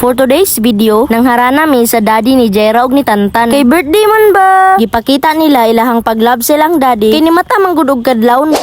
For today's video, nangharana mi sa daddy ni Jaira ug ni Tantan. Kay birthday man ba? Gipakita nila ilahang paglove silang daddy. Kay ni mata manggud og kadlawon.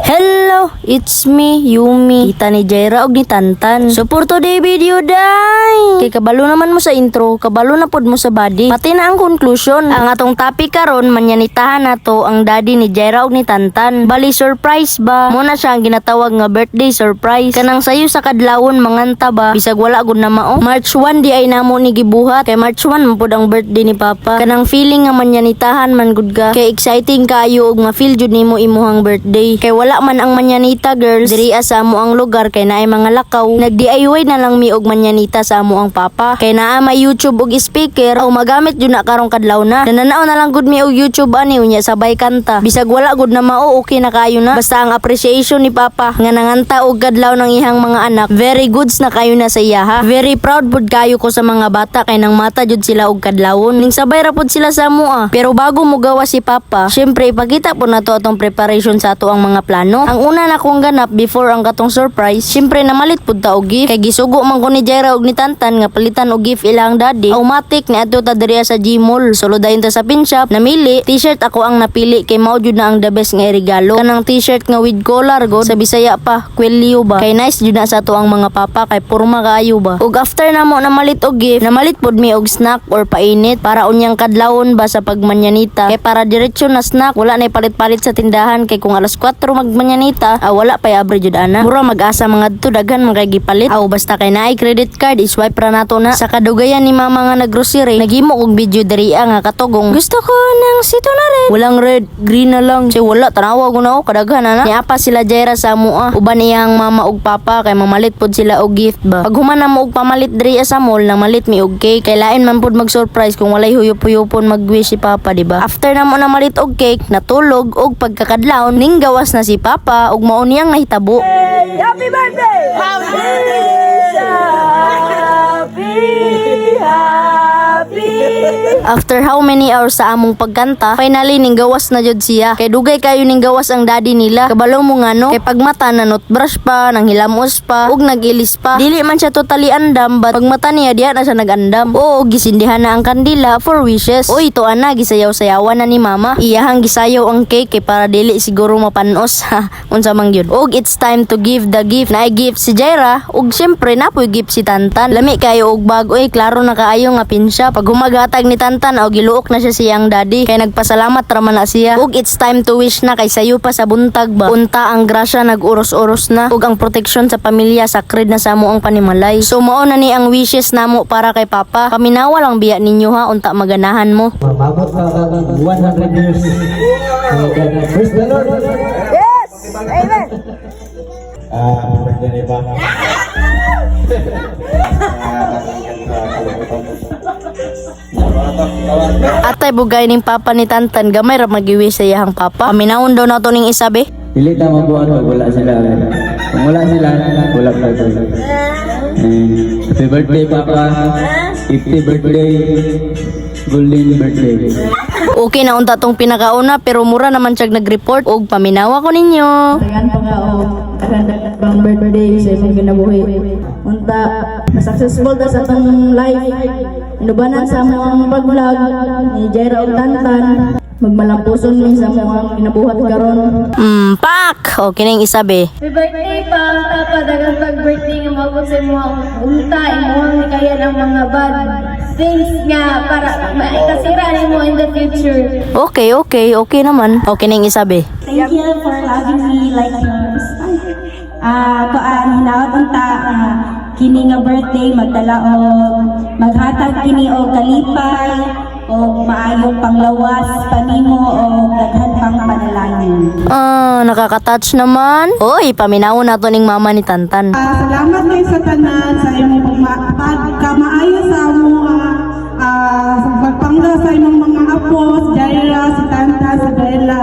Hello, it's me, Yumi. Kita ni Jaira og ni Tantan. So for today video, day. Kay kabalo naman mo sa intro, kabalo na pod mo sa body. Pati na ang conclusion. Ang atong topic karon, manyanitahan nato ang daddy ni Jaira og ni Tantan. Bali surprise ba? Muna siya ang ginatawag nga birthday surprise. Kanang sayo sa kadlawon manganta ba? Bisag wala gud na mao. March 1 di ay namo ni gibuhat. Kay March 1 man pod ang birthday ni Papa. Kanang feeling nga manyanitahan man gud ka. Kay exciting kaayo og nga feel jud nimo imuhang birthday. Kay wala man ang manyanita girls diri sa amo ang lugar kay naay mga lakaw. Nag-DIY na lang mi og manyanita sa amo ang papa. Kay naa may YouTube og speaker o magamit jud na karong kadlaw na. Nananaw na lang gud mi og YouTube ani unya sabay kanta. Bisag wala gud na mao okay na kayo na. Basta ang appreciation ni papa nga nanganta og kadlaw ng ihang mga anak. Very goods na kayo na sa iya ha. Very proud pud kayo ko sa mga bata kay nang mata jud sila og kadlawon. Ning sabay ra pud sila sa amo ah. Pero bago mo gawa si papa, syempre ipakita po nato atong preparation sa ato ang mga plano. Ang una na kong ganap before ang katong surprise, syempre namalit pud ta og gift. Kay gisugo man ko ni Jaira og ni Tantan nga palitan og gift ilang daddy. Automatic ni adto ta diri sa Gmall. Solo dayon ta sa pin shop, namili. T-shirt ako ang napili kay mao jud na ang the best nga regalo. Kanang t-shirt nga with collar god sa Bisaya pa, kwelyo ba. Kay nice jud na sa to ang mga papa kay porma kaayo ba. Ug after namo namalit og gift, namalit pud mi og snack or painit para unyang kadlawon ba sa pagmanyanita. Kay para diretso na snack, wala na palit-palit sa tindahan kay kung alas 4 manyanita, wala pa abre jud ana. Mura mag-asa mga dito daghan mga gipalit. Basta kay naay credit card, i-swipe ra nato na. Sa kadugayan ni mama nga naggrocery, nagimo og video diri nga katugong. Gusto ko ng sito na red. Walang red, green na lang. Say wala tanawa ko na kadaghan na. Niapa sila Jaira sa mua. Uban iyang mama ug papa kay mamalit pod sila og gift ba. Pag human na mo og pamalit diri sa mall, namalit mi og cake. Kay lain man pod mag-surprise kung walay huyop-huyopon mag-wish si papa, di ba? After na mo namalit og cake, natulog og pagkakadlawon ning gawas na si papa ug mao niyang nahitabo. Hey, happy birthday! Happy After how many hours sa among pagkanta, finally ning gawas na jud siya. Kay dugay kayo ning gawas ang daddy nila. Kabalo mo ngano? Kay pagmata na notbrush pa, nang hilamos pa, ug nagilis pa. Dili man siya totally andam, but pagmata niya diha na siya nagandam. Oo, gisindihan na ang kandila for wishes. Oy, to ana gisayaw-sayawan na ni mama. Iyahang gisayaw ang cake kay para dili siguro mapanos. Unsa man gyud. Ug it's time to give the gift. Naay gift si Jaira, ug syempre napoy gift si Tantan. Lami kayo og bag. Oy, klaro na kaayo nga pinsya. Pag humagatag ni Tantan o giluok na siya siyang daddy kay nagpasalamat raman na siya. Ug it's time to wish na kay sayo pa sa buntag ba. Unta ang grasya nag-uros-uros na ug ang proteksyon sa pamilya sacred na sa mo ang panimalay. So mao na ni ang wishes namo para kay papa. Paminawa lang biya ninyo ha unta maganahan mo. Mabot ka 100 years. Praise the Lord. Yes! Amen! Birthday ba? Atay bugay ning papa ni Tantan gamay ra magiwish sa iyang papa. Paminawon daw nato ning isa be. Dili ta mabuhat pag wala sila. Kung wala sila, wala pa sila. Happy birthday, Papa. 50 birthday. Golden birthday. Okay na unta tong pinakauna pero mura naman siya nag-report og paminawa ko ninyo. Tagan pa nga o bang birthday sa imong kinabuhi. Unta, successful ta sa itong life. Inubanan sa among pag-vlog ni Jaira og Tantan. Magmalampuson mi sa among kinabuhat karon. Pak! Okay na yung isa be. Happy birthday pa, Papa. Dagang pag-birthday nga mabot sa mga unta, imuhang ni kaya ng mga bad things nga para maikasira ni mo in the future. Okay naman. Okay na yung isa be. Thank you for having me like yours. Hinaot unta kini nga birthday magdala og maghatag kini og kalipay o maayong panglawas panimo o daghan pang panalangin. Nakaka-touch naman. Oy, paminaw na to ning mama ni Tantan. Salamat kayo sa tanan sa imong pagkamaayo sa among sa pagpangga sa imong mga apo, si Jaira, si Tanta, si Bella.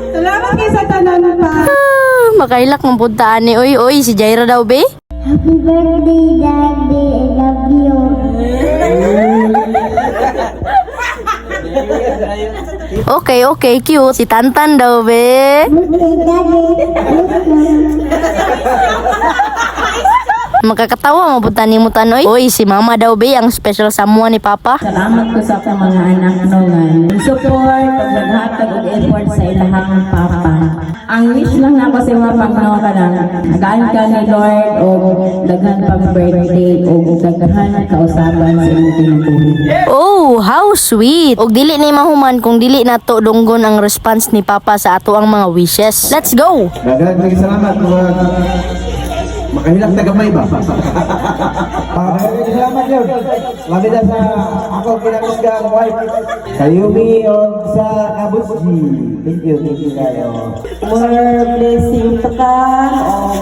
Salamat kayo sa tanan pa. Makailak mong puntaan ni oy si Jaira daw be. Happy birthday, Daddy. I love you. Okay, cute. Si Tantan daw be. Birthday, Daddy. Makakatawa mapunta ni mo tanoy. Uy, si mama daw be ang special someone ni papa. Salamat ko sa akong mga anak no nga. Support ug naghatag og effort sa ilahang papa. Ang wish lang nako sa mga Panginoon kanang nagaan ka ni Lord o daghan pang birthday o daghan kausaban sa imong kinabuhi. Oh, how sweet. Og dili ni mahuman kung dili nato dunggon ang response ni papa sa ato ang mga wishes. Let's go. Daghang salamat mga makahilak na gamay ba? Daghang salamat yun. Labi na sa ako kinakusga ang wife. Sa Yumi o sa Kabusji. Thank you kayo. More blessing to come o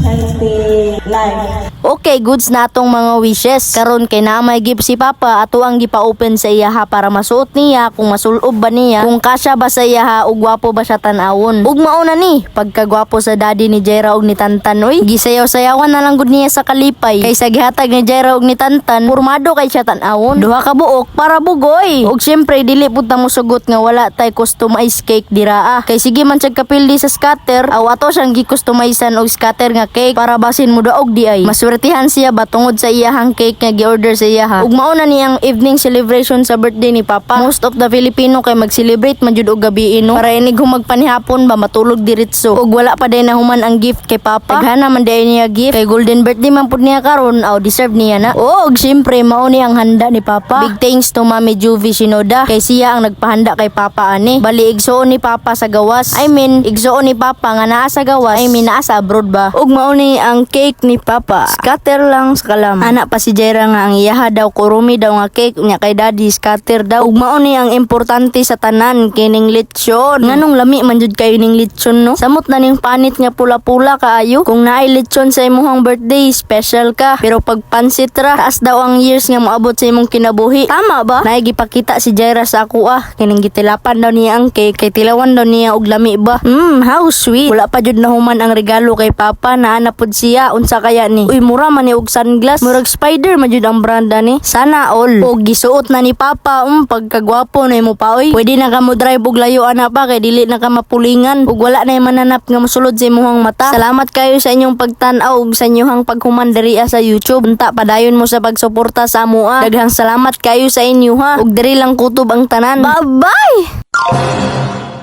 healthy life. Okay, goods na atong mga wishes. Karon kay na may gift si papa ato ang gipa-open sa iya ha para masuot niya kung masulob ba niya, kung kasya ba sa iya ha ug gwapo ba siya tan-awon. Ug mauna ni pagkagwapo sa daddy ni Jaira ug ni Tantan oy. Gisayaw-sayawan na lang gud niya sa kalipay. Kaysa gihatag ni Jaira ug ni Tantan, pormado kay siya tan-awon. Duha ka buok para bugoy. Ug syempre dili pud ta mo sugot nga wala tay customized cake dira Kay sige man siya kapildi sa scatter, aw ato siyang gi-customizean og scatter nga cake para basin mo daog di ay. Maswertihan siya ba tungod sa iyahang cake nga gi-order sa iyaha. Ug mao na niyang evening celebration sa birthday ni papa. Most of the Filipino kay mag-celebrate man jud og gabi no. Para inig humagpanihapon ba matulog diretso. Ug wala pa day nahuman ang gift kay papa. Daghana man day niya gift kay golden birthday man pud niya karon, aw deserve niya na. Ug syempre mao ni ang handa ni papa. Big thanks to Mami Juvie Shinoda kay siya ang nagpahanda kay papa ani. Bali igsuon ni papa sa gawas. Igsuon ni papa nga naa sa gawas. Naa sa abroad ba. Ug mao ni ang cake ni papa. Scatter lang sa kalam. Anak pa si Jaira nga ang iyaha daw kurumi daw nga cake nya kay daddy scatter daw. Ug mao ni ang importante sa tanan kining lechon. Nganong lami man jud kayo ning lechon no. Samot na ning panit nga pula-pula kaayo. Kung naay lechon sa imong birthday, special ka. Pero pag pansit ra, taas daw ang years nga moabot sa imong kinabuhi. Tama ba? Naay gipakita si Jaira sa ako kining gitilapan daw niya ang cake kay tilawan daw niya og lami ba. How sweet. Wala pa jud nahuman ang regalo kay papa na napod siya unsa kaya ni. Uy, mura man ni og sunglass. Murag spider man jud ang brand ni. Sana all. Og gisuot na ni papa pagkagwapo na imo pa oy. Pwede na ka mo drive og layo ana pa kay dili na ka mapulingan. Ug wala na mananap nga mosulod sa imong mata. Salamat kayo sa inyong pagtan-aw ug sa inyong paghuman diri sa YouTube. Unta padayon mo sa pagsuporta sa amoa. Daghang salamat kayo sa inyo ha. Ug diri lang kutob ang tanan. Bye-bye.